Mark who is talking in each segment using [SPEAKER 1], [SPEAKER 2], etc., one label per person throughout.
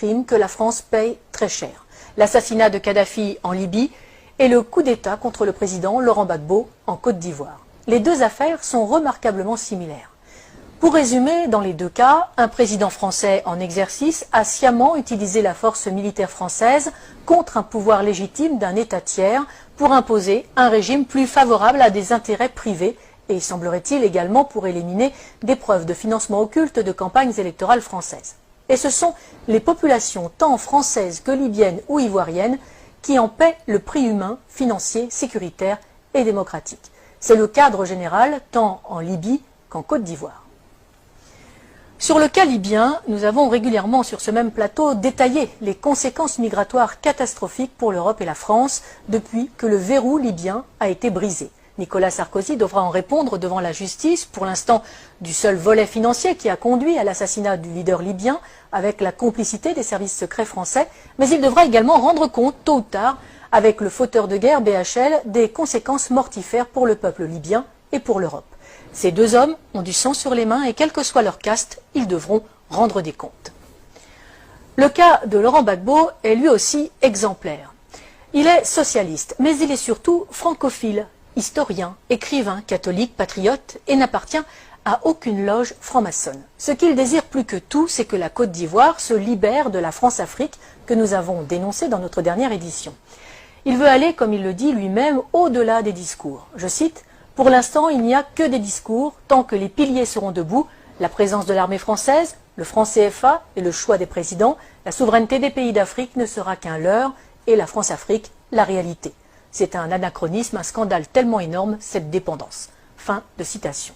[SPEAKER 1] crimes que la France paye très cher. L'assassinat de Kadhafi en Libye et le coup d'État contre le président Laurent Gbagbo en Côte d'Ivoire. Les deux affaires sont remarquablement similaires. Pour résumer, dans les deux cas, un président français en exercice a sciemment utilisé la force militaire française contre un pouvoir légitime d'un État tiers pour imposer un régime plus favorable à des intérêts privés et, semblerait-il, également pour éliminer des preuves de financement occulte de campagnes électorales françaises. Et ce sont les populations, tant françaises que libyennes ou ivoiriennes, qui en paient le prix humain, financier, sécuritaire et démocratique. C'est le cadre général, tant en Libye qu'en Côte d'Ivoire. Sur le cas libyen, nous avons régulièrement sur ce même plateau détaillé les conséquences migratoires catastrophiques pour l'Europe et la France depuis que le verrou libyen a été brisé. Nicolas Sarkozy devra en répondre devant la justice, pour l'instant du seul volet financier qui a conduit à l'assassinat du leader libyen avec la complicité des services secrets français, mais il devra également rendre compte, tôt ou tard, avec le fauteur de guerre BHL, des conséquences mortifères pour le peuple libyen et pour l'Europe. Ces deux hommes ont du sang sur les mains et quel que soit leur caste, ils devront rendre des comptes. Le cas de Laurent Gbagbo est lui aussi exemplaire. Il est socialiste, mais il est surtout francophile, historien, écrivain, catholique, patriote et n'appartient à aucune loge franc-maçonne. Ce qu'il désire plus que tout, c'est que la Côte d'Ivoire se libère de la France-Afrique que nous avons dénoncée dans notre dernière édition. Il veut aller, comme il le dit lui-même, au-delà des discours. Je cite: « Pour l'instant, il n'y a que des discours. Tant que les piliers seront debout, la présence de l'armée française, le franc CFA et le choix des présidents, la souveraineté des pays d'Afrique ne sera qu'un leurre et la France-Afrique, la réalité. C'est un anachronisme, un scandale tellement énorme, cette dépendance. » Fin de citation.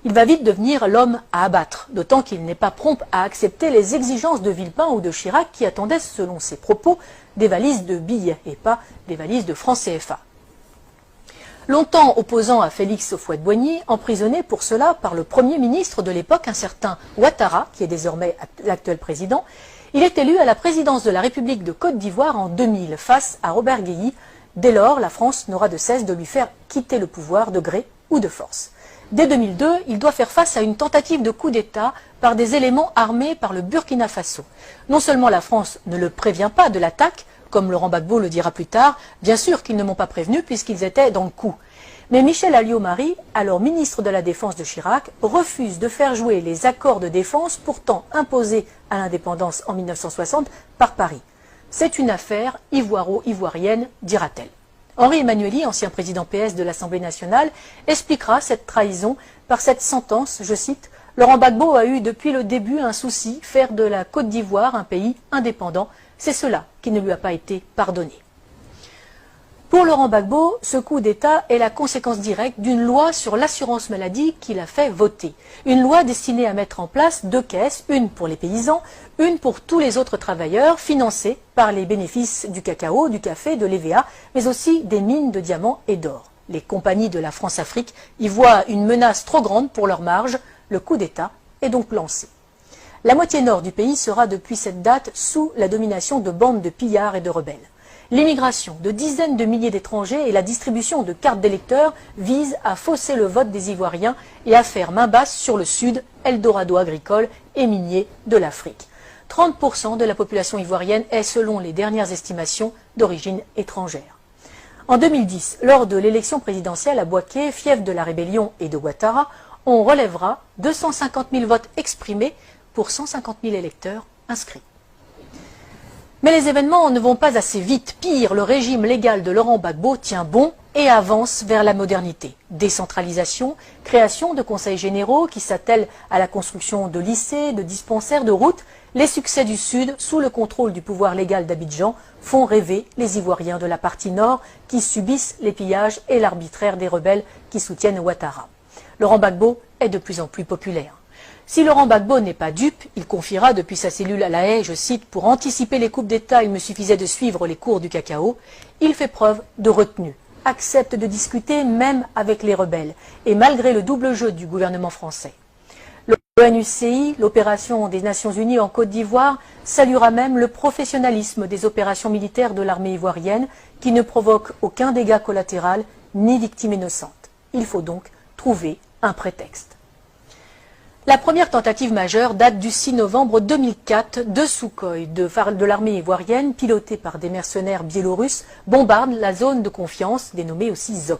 [SPEAKER 1] Il va vite devenir l'homme à abattre, d'autant qu'il n'est pas prompt à accepter les exigences de Villepin ou de Chirac qui attendaient, selon ses propos, des valises de billets et pas des valises de francs CFA. Longtemps opposant à Félix Houphouët-Boigny, emprisonné pour cela par le Premier ministre de l'époque, un certain Ouattara, qui est désormais l'actuel président, il est élu à la présidence de la République de Côte d'Ivoire en 2000 face à Robert Guéhi. Dès lors, la France n'aura de cesse de lui faire quitter le pouvoir de gré ou de force. Dès 2002, il doit faire face à une tentative de coup d'État par des éléments armés par le Burkina Faso. Non seulement la France ne le prévient pas de l'attaque, comme Laurent Gbagbo le dira plus tard, bien sûr qu'ils ne m'ont pas prévenu puisqu'ils étaient dans le coup. Mais Michel Alliot-Marie, alors ministre de la Défense de Chirac, refuse de faire jouer les accords de défense pourtant imposés à l'indépendance en 1960 par Paris. C'est une affaire ivoiro-ivoirienne, dira-t-elle. Henri Emmanuelli, ancien président PS de l'Assemblée nationale, expliquera cette trahison par cette sentence, je cite: « Laurent Gbagbo a eu depuis le début un souci, faire de la Côte d'Ivoire un pays indépendant. C'est cela qui ne lui a pas été pardonné. » Pour Laurent Gbagbo, ce coup d'État est la conséquence directe d'une loi sur l'assurance maladie qu'il a fait voter. Une loi destinée à mettre en place deux caisses, une pour les paysans, une pour tous les autres travailleurs, financée par les bénéfices du cacao, du café, de l'EVA, mais aussi des mines de diamants et d'or. Les compagnies de la France-Afrique y voient une menace trop grande pour leur marge. Le coup d'État est donc lancé. La moitié nord du pays sera depuis cette date sous la domination de bandes de pillards et de rebelles. L'immigration de dizaines de milliers d'étrangers et la distribution de cartes d'électeurs visent à fausser le vote des Ivoiriens et à faire main basse sur le sud, Eldorado agricole et minier de l'Afrique. 30% de la population ivoirienne est, selon les dernières estimations, d'origine étrangère. En 2010, lors de l'élection présidentielle à Bouaké, fief de la rébellion et de Ouattara, on relèvera 250 000 votes exprimés pour 150 000 électeurs inscrits. Mais les événements ne vont pas assez vite. Pire, le régime légal de Laurent Gbagbo tient bon et avance vers la modernité. Décentralisation, création de conseils généraux qui s'attellent à la construction de lycées, de dispensaires, de routes. Les succès du Sud, sous le contrôle du pouvoir légal d'Abidjan, font rêver les Ivoiriens de la partie nord qui subissent les pillages et l'arbitraire des rebelles qui soutiennent Ouattara. Laurent Gbagbo est de plus en plus populaire. Si Laurent Gbagbo n'est pas dupe, il confiera depuis sa cellule à La Haye, je cite, « Pour anticiper les coupes d'État, il me suffisait de suivre les cours du cacao ». Il fait preuve de retenue, accepte de discuter même avec les rebelles, et malgré le double jeu du gouvernement français. L'ONUCI, l'opération des Nations Unies en Côte d'Ivoire, saluera même le professionnalisme des opérations militaires de l'armée ivoirienne qui ne provoquent aucun dégât collatéral ni victime innocente. Il faut donc trouver un prétexte. La première tentative majeure date du 6 novembre 2004. Deux Sukhoi de l'armée ivoirienne, pilotés par des mercenaires biélorusses, bombardent la zone de confiance, dénommée aussi ZOC,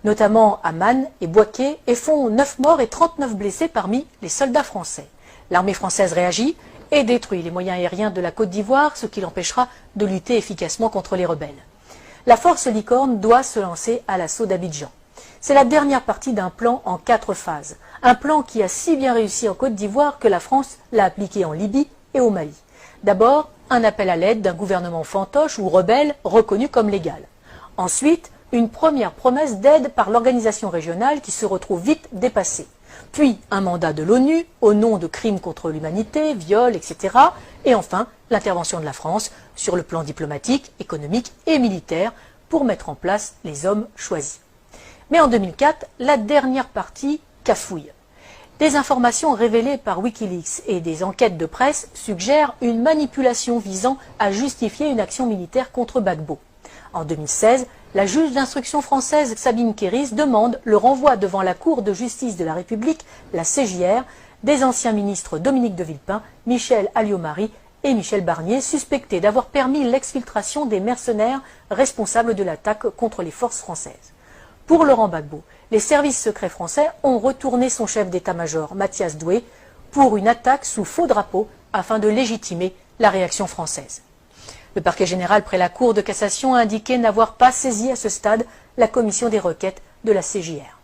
[SPEAKER 1] notamment à Man et Bouaké, et font 9 morts et 39 blessés parmi les soldats français. L'armée française réagit et détruit les moyens aériens de la Côte d'Ivoire, ce qui l'empêchera de lutter efficacement contre les rebelles. La force Licorne doit se lancer à l'assaut d'Abidjan. C'est la dernière partie d'un plan en 4 phases. Un plan qui a si bien réussi en Côte d'Ivoire que la France l'a appliqué en Libye et au Mali. D'abord, un appel à l'aide d'un gouvernement fantoche ou rebelle reconnu comme légal. Ensuite, une première promesse d'aide par l'organisation régionale qui se retrouve vite dépassée. Puis un mandat de l'ONU au nom de crimes contre l'humanité, viols, etc. Et enfin, l'intervention de la France sur le plan diplomatique, économique et militaire pour mettre en place les hommes choisis. Mais en 2004, la dernière partie cafouille. Des informations révélées par Wikileaks et des enquêtes de presse suggèrent une manipulation visant à justifier une action militaire contre Gbagbo. En 2016, la juge d'instruction française Sabine Kéris demande le renvoi devant la Cour de justice de la République, la CJR, des anciens ministres Dominique de Villepin, Michel Alliot-Marie et Michel Barnier, suspectés d'avoir permis l'exfiltration des mercenaires responsables de l'attaque contre les forces françaises. Pour Laurent Gbagbo, les services secrets français ont retourné son chef d'état-major, Mathias Doué, pour une attaque sous faux drapeau afin de légitimer la réaction française. Le parquet général près la Cour de cassation a indiqué n'avoir pas saisi à ce stade la commission des requêtes de la CJR.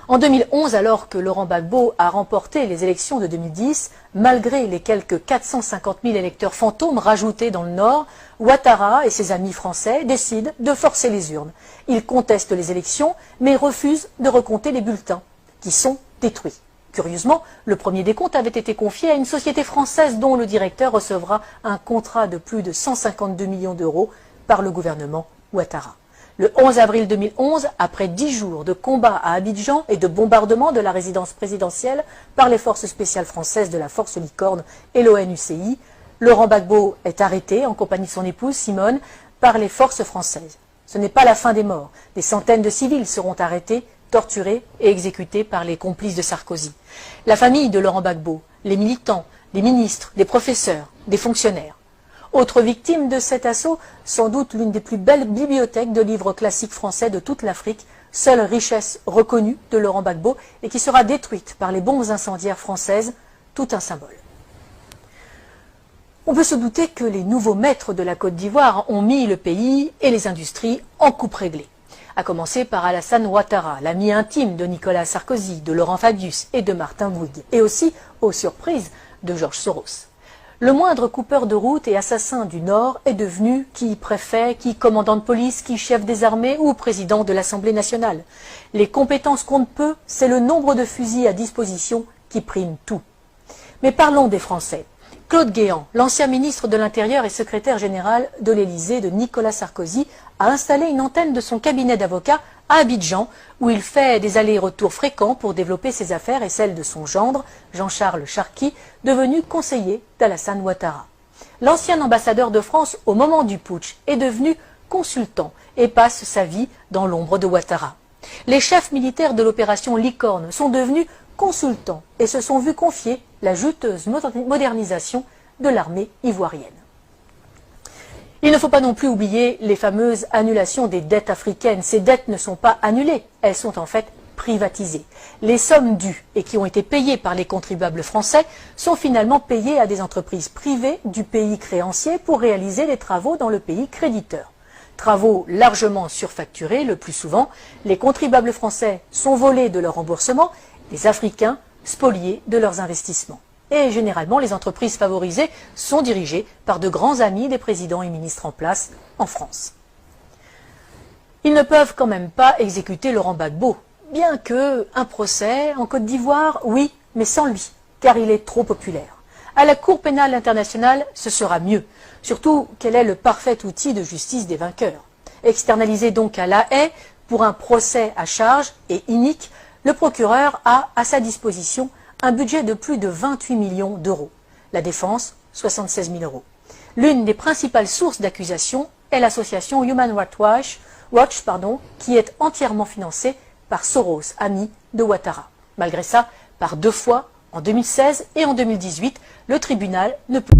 [SPEAKER 1] En 2011, alors que Laurent Gbagbo a remporté les élections de 2010, malgré les quelques 450 000 électeurs fantômes rajoutés dans le Nord, Ouattara et ses amis français décident de forcer les urnes. Ils contestent les élections, mais refusent de recompter les bulletins, qui sont détruits. Curieusement, le premier décompte avait été confié à une société française dont le directeur recevra un contrat de plus de 152 millions d'euros par le gouvernement Ouattara. Le 11 avril 2011, après 10 jours de combats à Abidjan et de bombardement de la résidence présidentielle par les forces spéciales françaises de la force Licorne et l'ONUCI, Laurent Gbagbo est arrêté en compagnie de son épouse Simone par les forces françaises. Ce n'est pas la fin des morts. Des centaines de civils seront arrêtés, torturés et exécutés par les complices de Sarkozy. La famille de Laurent Gbagbo, les militants, les ministres, des professeurs, des fonctionnaires. Autre victime de cet assaut, sans doute l'une des plus belles bibliothèques de livres classiques français de toute l'Afrique, seule richesse reconnue de Laurent Gbagbo et qui sera détruite par les bombes incendiaires françaises, tout un symbole. On peut se douter que les nouveaux maîtres de la Côte d'Ivoire ont mis le pays et les industries en coupe réglée. À commencer par Alassane Ouattara, l'ami intime de Nicolas Sarkozy, de Laurent Fabius et de Martin Bouygues, et aussi, aux surprises, de Georges Soros. Le moindre coupeur de route et assassin du Nord est devenu qui préfet, qui commandant de police, qui chef des armées ou président de l'Assemblée nationale. Les compétences comptent peu, c'est le nombre de fusils à disposition qui prime tout. Mais parlons des Français. Claude Guéant, l'ancien ministre de l'Intérieur et secrétaire général de l'Élysée de Nicolas Sarkozy, a installé une antenne de son cabinet d'avocats à Abidjan, où il fait des allers-retours fréquents pour développer ses affaires et celles de son gendre, Jean-Charles Charqui, devenu conseiller d'Alassane Ouattara. L'ancien ambassadeur de France au moment du putsch est devenu consultant et passe sa vie dans l'ombre de Ouattara. Les chefs militaires de l'opération Licorne sont devenus consultants et se sont vus confier la juteuse modernisation de l'armée ivoirienne. Il ne faut pas non plus oublier les fameuses annulations des dettes africaines. Ces dettes ne sont pas annulées, elles sont en fait privatisées. Les sommes dues et qui ont été payées par les contribuables français sont finalement payées à des entreprises privées du pays créancier pour réaliser les travaux dans le pays créditeur. Travaux largement surfacturés, le plus souvent, les contribuables français sont volés de leur remboursement, les Africains spoliés de leurs investissements. Et généralement, les entreprises favorisées sont dirigées par de grands amis des présidents et ministres en place en France. Ils ne peuvent quand même pas exécuter Laurent Gbagbo, bien que un procès en Côte d'Ivoire, oui, mais sans lui, car il est trop populaire. À la Cour pénale internationale, ce sera mieux, surtout qu'elle est le parfait outil de justice des vainqueurs. Externalisé donc à La Haye pour un procès à charge et inique, le procureur a à sa disposition un budget de plus de 28 millions d'euros. La défense, 76 000 euros. L'une des principales sources d'accusation est l'association Human Rights Watch, qui est entièrement financée par Soros, ami de Ouattara. Malgré ça, par 2 fois, en 2016 et en 2018. Le tribunal ne peut